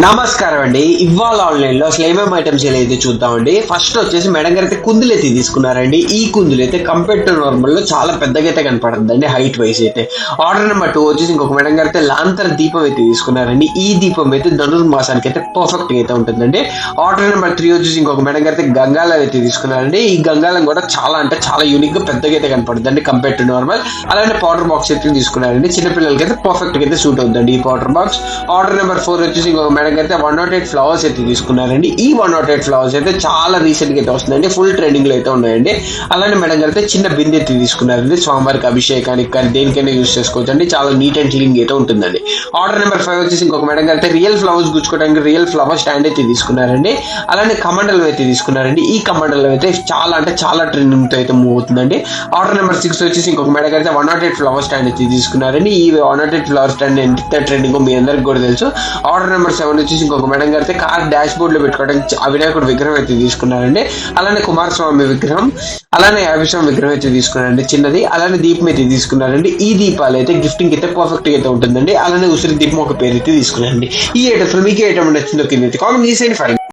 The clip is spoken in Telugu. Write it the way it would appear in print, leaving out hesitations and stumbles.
నమస్కారం అండి. ఇవాళ ఆన్లైన్ లో అసలు ఏమేమి ఐటమ్స్ అయితే చూద్దామండి. ఫస్ట్ వచ్చేసి మేడం గారు అయితే కుందులు అయితే తీసుకున్నారండి. ఈ కుందులు అయితే కంపేర్ టు నార్మల్ లో చాలా పెద్దగా అయితే కనపడుతుందండి హైట్ వైస్ అయితే. ఆర్డర్ నెంబర్ 2 వచ్చేసి ఇంకొక మేడం గారు అయితే లాంతర్ దీపం అయితే తీసుకున్నారండి. ఈ దీపం అయితే ధనుర్మాసానికి అయితే పర్ఫెక్ట్ అయితే ఉంటుందండి. ఆర్డర్ నెంబర్ 3 వచ్చేసి ఇంకొక మేడం గారు అయితే గంగాలం అయితే తీసుకున్నారండి. ఈ గంగాలం కూడా చాలా యూనిక్ గా పెద్దగా అయితే కనపడుతుందండి కంపేర్ టు నార్మల్. అలానే పౌడర్ బాక్స్ అయితే తీసుకున్నారండి. చిన్నపిల్లలకి అయితే పర్ఫెక్ట్ గా అయితే సూట్ అవుతుంది ఈ పౌడర్ బాక్స్. ఆర్డర్ నెంబర్ 4 వచ్చేసి ఇంకొక మేడం అయితే 108 ఫ్లవర్స్ అయితే తీసుకున్నారండి. ఈ 108 ఫ్లవర్స్ అయితే చాలా రీసెంట్ గా అయితే వస్తుందండి. ఫుల్ ట్రెండింగ్ లో అయితే ఉన్నాయండి. అలానే మేడం గారు అయితే చిన్న బిందె అయితే తీసుకున్నారండి. స్వామివారికి అభిషేకానికి కానీ దేనికైనా యూజ్ చేసుకోవచ్చు అండి. చాలా నీట్ అండ్ క్లీన్ అయితే ఉంటుందండి. ఆర్డర్ నెంబర్ 5 వచ్చేసి ఇంకొక మేడం గారు అయితే రియల్ ఫ్లవర్స్ గుచ్చుకోవడానికి రియల్ ఫ్లవర్ స్టాండ్ అయితే తీసుకున్నారండి. అలానే కమండలం అయితే తీసుకున్నారండి. ఈ కమండలం అయితే చాలా ట్రెండింగ్ తో అయితే మూవ్ అవుతుందండి. ఆర్డర్ నెంబర్ 6 వచ్చేసి ఇంకొక మేడం గారు అయితే 108 ఫ్లవర్ స్టాండ్ అయితే తీసుకున్నారండి. ఈ 108 ఫ్లవర్ స్టాండ్ ఎంత ట్రెండింగ్ మీ అందరికి కూడా తెలుసు. ఆర్డర్ నెంబర్ 7 వచ్చేసి ఇంకొక మేడం గారు అయితే కార్ డాష్ బోర్డ్ లో పెట్టుకోవడానికి వినాయకుడు విగ్రహం అయితే తీసుకున్నారండి. అలానే కుమారస్వామి విగ్రహం, అలానే అభిషేకం విగ్రహం అయితే తీసుకున్నారండి చిన్నది. అలానే దీపం అయితే తీసుకున్నారండి. ఈ దీపాలు అయితే గిఫ్టింగ్ అయితే పర్ఫెక్ట్ గా అయితే ఉంటుందండి. అలానే ఉసిరి దీపం ఒక పేరు అయితే తీసుకున్నారండి. ఈ ఐటమ్స్ మీకు ఏ ఐటమ్ నచ్చిందో కింద కామెంట్ చేసేయండి.